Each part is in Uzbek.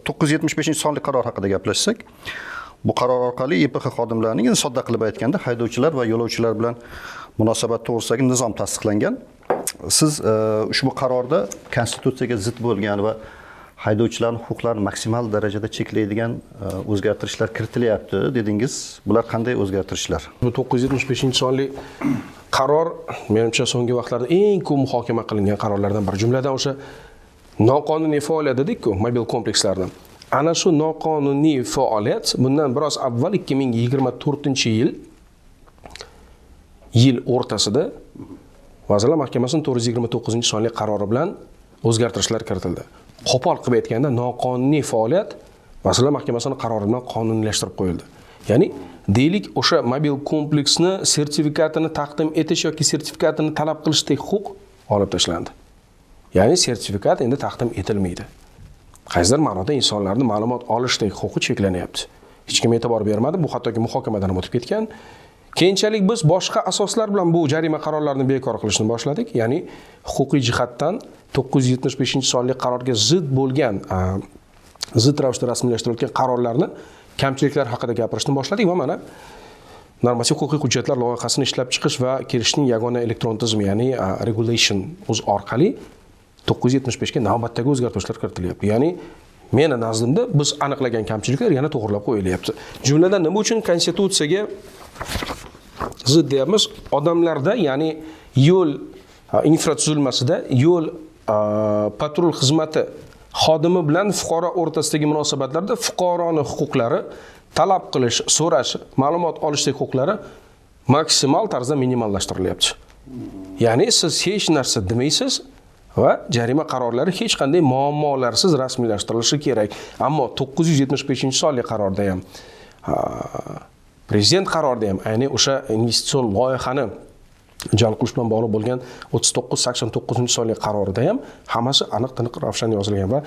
975-sonli qaror haqida gaplashsak, bu qaror orqali YPX xodimlarining sodda qilib aytganda haydovchilar va yo'lovchilar bilan munosabat to'g'risidagi nizom tasdiqlangan. Siz ushbu qarorda konstitutsiyaga zid bo'lgan va haydovchilarning huquqlarini maksimal darajada cheklaydigan o'zgartirishlar kiritilyapti dedingiz. Bular qanday o'zgartirishlar? Bu 975-sonli qaror menimcha so'nggi vaqtlarda eng ko'p muhokama qilingan qarorlardan biri. Jumladan o'sha noqonuniy faoliyat dedik-ku, mobil komplekslardan. Ana shu noqonuniy faoliyat bundan biroz avval 2024-yil o'rtasida Vazirlar Mahkamasining 429-sonli qarori bilan o'zgartirishlar kiritildi. Qo'pol qilib aytganda, noqonuniy faoliyat Vazirlar Mahkamasining qarori bilan qonuniylashtirib qo'yildi. Ya'ni deylik, o'sha mobil kompleksni sertifikatini taqdim etish yoki sertifikatini talab qilishdek huquq olib tashlandi. Ya'ni sertifikat endi taqdim etilmaydi. Qaysidir ma'noda insonlarning ma'lumot olishdek huquqi cheklanyapti. Hech kim e'tibor bermadi, bu hattoki muhokamadan o'tib ketgan. Keyinchalik biz boshqa asoslar bilan bu jarima qarorlarini bekor qilishni boshladik. Ya'ni huquqiy jihatdan 975-sonli qarorga zid bo'lgan, zid ravishda rasmiylashtirilgan qarorlarni kamchiliklar haqida gapirishni boshladik va mana normativ huquqiy hujjatlar loyihasini ishlab chiqish va kirishning yagona elektron tizimi, ya'ni regulation uz orqali 975 ga navbatdagi o'zgartirishlar kiritilyapti. Ya'ni meni nazdimda biz aniqlagan kamchiliklar yana to'g'rilab qo'yilyapti. Jumladan nima uchun konstitutsiyaga zid deyapmiz? Odamlarda, ya'ni yo'l infratuzilmasida yo'l patrul xizmati xodimi bilan fuqaro o'rtasidagi munosabatlarda fuqaroning huquqlari talab qilish, so'rash, ma'lumot olishdek huquqlari maksimal tarzda minimallashtiryapti. Ya'ni siz hech narsa demaysiz va jarima qarorlari hech qanday muammolarsiz rasmiylashtirilishi kerak. Ammo 975-sonli qarorda ham, prezident qarorida ham, ayni o'sha investitsion loyihani jalb qilish bilan bog'liq bo'lgan 39-89-sonli qarorida ham hammasi aniq-tiniq ravshan yozilgan va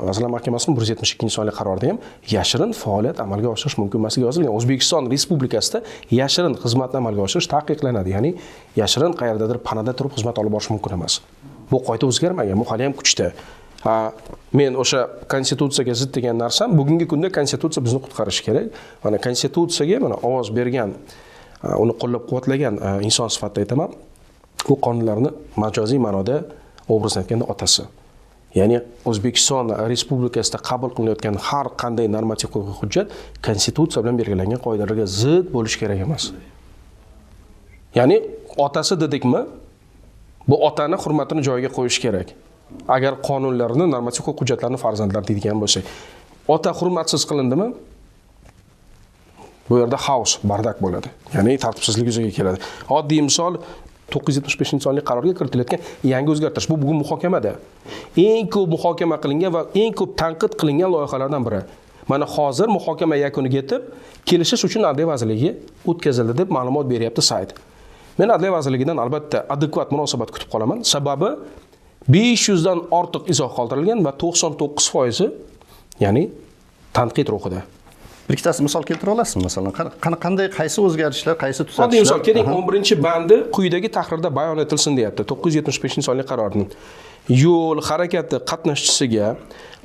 Vazirlar Mahkamasining 172-sonli qarorida ham yashirin faoliyat amalga oshirish mumkin emasligi yozilgan. O'zbekiston Respublikasida yashirin xizmatni amalga oshirish taqiqlanadi. Ya'ni yashirin qayerdadir panada turib xizmat olib borish mumkin emas. Bu qoida o'zgarmagan, bu hali ham kuchda. Men o'sha konstitutsiyaga zid degan narsam, bugungi kunda konstitutsiya bizni qutqarishi kerak. Mana konstitutsiyaga mana ovoz bergan, uni qo'llab-quvvatlagan inson sifatida aytaman, u qonunlarni majoziy ma'noda obrazdan aytganda otasi. Ya'ni O'zbekiston Respublikasida qabul qilinayotgan har qanday normativ huquqiy hujjat konstitutsiya bilan belgilangan qoidalarga zid bo'lish kerak emas. Ya'ni otasi dedikmi, bu otani hurmatini joyiga qo'yish kerak. Agar qonunlarni, normativ huquqiy hujjatlarni farzandlar deydigan bo'lsak, ota hurmatsiz qilindimi? Bu yerda xaos, bardak bo'ladi. Ya'ni tartibsizlik yuzaga keladi. Oddiy misol 975-sonli qarorga kiritilayotgan yangi o'zgartirish. Bu bugun muhokamada. Eng ko'p muhokama qilingan va eng ko'p tanqid qilingan loyihalardan biri. Mana hozir muhokama yakuniga yetib, kelishish uchun Adliya vazirligiga o'tkazildi deb ma'lumot beryapti sayt. Men Adliya vazirligidan albatta adekvat munosabat kutib qolaman. Sababi 500 dan ortiq izoh qoldirilgan va 99% ya'ni tanqid ruhida. Bir ikkitasi misol keltira olasizmi? Masalan, qanday qaysi o'zgarishlar, qaysi tuzatishlar? Oddiy misol, keling 11-bandi quyidagi tahrirda bayon etilsin deyapti. 975-sonli qarorning yo'l harakati qatnashchisiga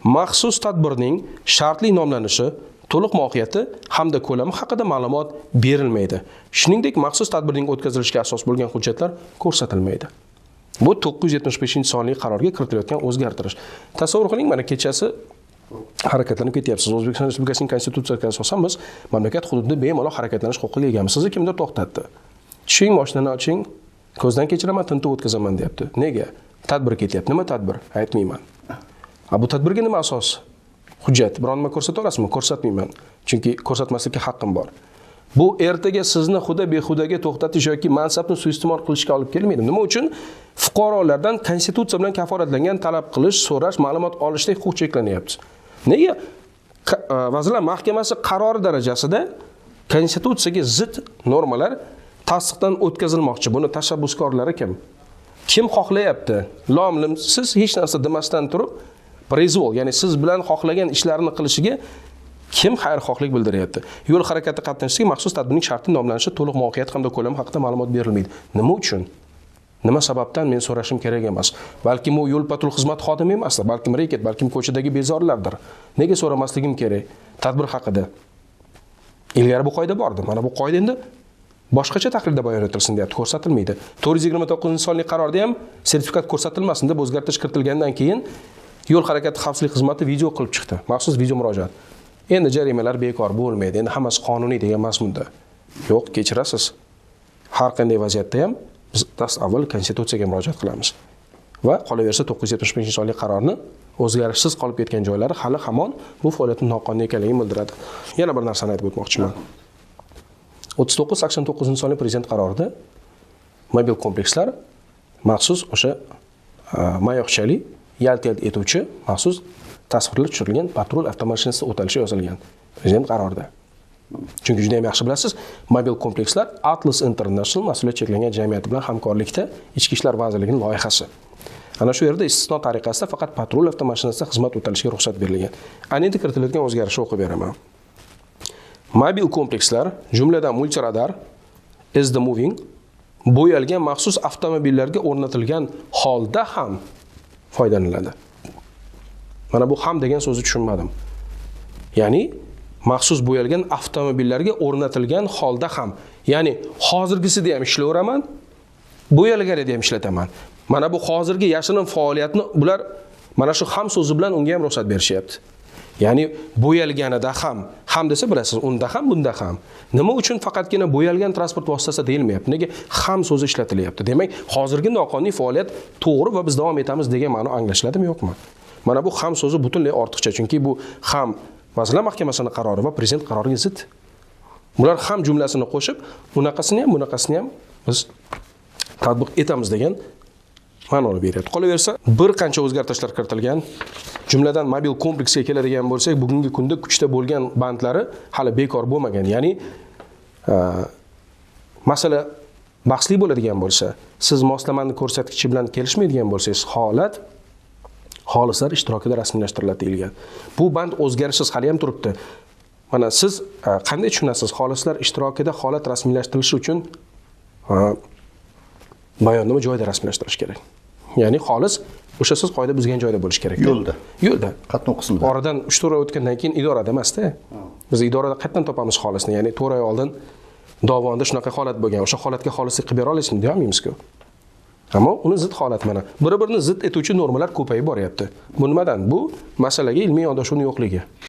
maxsus tadbirning shartli nomlanishi, to'liq mohiyati hamda ko'lami haqida ma'lumot berilmaydi. Shuningdek, maxsus tadbirning o'tkazilishiga asos bo'lgan hujjatlar ko'rsatilmaydi. Bu 975-sonli qarorga kiritilayotgan o'zgartirish. Tasavvur qiling, mana kechasi harakatlanib ketyapsiz. O'zbekiston Respublikasining konstitutsiyasiga asosan biz mamlakat hududida bemalol harakatlanish huquqiga egamiz. Sizni kimdir to'xtatdi. Tushing, mashinani oching, ko'zdan kechiraman, tintuv o'tkazaman deyapti. Nega? Tadbir ketyapti. Nima tadbir? Aytmayman. Bu tadbirga nima asos? Hujjat. Biron nima ko'rsata olasizmi? Ko'rsatmayman. Chunki ko'rsatmaslikka haqqim bor. Bu ertaga sizni xudo behudaga to'xtatish yoki mansabni suiiste'mol qilishga olib kelmaydi. Nima uchun? Fuqarolardan konstitutsiya bilan kafolatlangan talab qilish, so'rash, ma'lumot olishda huquq cheklanyapti. Nega? Vazirlar Mahkamasi qarori darajasida konstitutsiyaga zid normalar tasdiqdan o'tkazilmoqchi. Buni tashabbuskorlari kim? Kim xohlayapti? Lomlim siz hech narsa demasdan turib, prezvol, ya'ni siz bilan xohlagan ishlarni qilishiga kim xayrixohlik bildiryapti? Yo'l harakati qatnashchisiga maxsus tadbirning sharti nomlanishi, to'liq mohiyat hamda ko'lami haqida ma'lumot berilmaydi. Nima uchun? Nima sababdan men so'rashim kerak emas. Balkim u yo'l patrul xizmat xodimi emasdir, balkim reket, balkim ko'chadagi bezorlardir. Nega so'ramasligim kerak tadbir haqida? Ilgari bu qoida bor edi. Mana bu qoida endi boshqacha taqdirda bayon etilsin deyapti, ko'rsatilmaydi. 429-sonli qarorda ham sertifikat ko'rsatilmasin deb o'zgartirish kiritilgandan keyin yo'l harakati xavfsizlik xizmati video qilib chiqdi. Maxsus video murojaat. Endi jarimalar bekor bo'lmaydi. Endi hammasi qonuniy degan mazmunda. Yo'q, kechirasiz. Har qanday vaziyatda ham biz avval konstitutsiyaga murojaat qilamiz. Va qolaversa 975-sonli qarorni o'zgarishsiz qolib ketgan joylari hali hamon bu faoliyatning noqonuniy ekanligini bildiradi. Yana bir narsani aytib o'tmoqchiman. 39-89-sonli prezident qarorida mobil komplekslar maxsus o'sha mayoqchali yalt-yalt etuvchi maxsus tasvirlar tushirilgan patrul avtomashinasi o'talishi yozilgan prezident qarorida. Chunki juda ham yaxshi bilasiz, mobil komplekslar Atlas International mas'uliyat cheklangan jamiyati bilan hamkorlikda Ichki ishlar vazirligining loyihasi. Ana shu yerda istisno tariqasida faqat patrul avtomashinasida xizmat o'talishiga ruxsat berilgan. Ana endi kiritilayotgan o'zgarishni o'qib beraman. Mobil komplekslar, jumladan multiradar, is the moving bo'yalgan maxsus avtomobillarga o'rnatilgan holda ham foydalaniladi. Mana bu ham degan so'zni tushunmadim. Ya'ni maxsus bo'yalgan avtomobillarga o'rnatilgan holda ham, ya'ni hozirgisida ham ishlayveraman, bo'yalganida ham ishlataman. Mana bu hozirgi yashirin faoliyatni bular mana shu ham so'zi bilan unga ham ruxsat berishyapti. Ya'ni bo'yalganida ham desa bilasiz, unda ham, bunda ham. Nima uchun faqatgina bo'yalgan transport vositasi deyilmayapti? Nega ham so'zi ishlatilyapti? Demak, hozirgi noqonuniy faoliyat to'g'ri va biz davom etamiz degan ma'no anglashiladimi, yo'qmi? Mana bu ham so'zi butunlay ortiqcha, chunki bu ham Vazirlar Mahkamasining qarori va prezident qaroriga zid. Bular ham jumlasini qo'shib, bunaqasini ham biz tatbiq etamiz degan ma'noni beryapti. Qolaversa, bir qancha o'zgartirishlar kiritilgan. Jumladan mobil kompleksga keladigan bo'lsak, bugungi kunda kuchda bo'lgan bandlari hali bekor bo'lmagan. Ya'ni masala bahsli bo'ladigan bo'lsa, siz moslamani ko'rsatkichi bilan kelishmaydigan bo'lsangiz, xolislar ishtirokida rasmiylashtiriladi deyilgan. Bu band o'zgarishsiz hali ham turibdi. Mana siz qanday tushunasiz? Xolislar ishtirokida holat rasmiylashtirilishi uchun bayonnoma joyda rasmiylashtirish kerak. Ya'ni xolis o'sha siz qoida buzgan joyda bo'lishi kerak. Yo'lda. Qatnoq qismida. Oradan 3-4 oy o'tgandan keyin idorada emas-da. Biz idorada qayerdan topamiz xolisni? Ya'ni 4 oy oldin dovonda shunaqa holat bo'lgan. O'sha holatga xolislik qilib bera olasizmi deyolmaymiz-ku. Ammo uni zid holat mana. Bir-birini zid etuvchi normalar ko'payib boryapti. Bu nimadan? Bu masalaga ilmiy yondashuvning yo'qligi.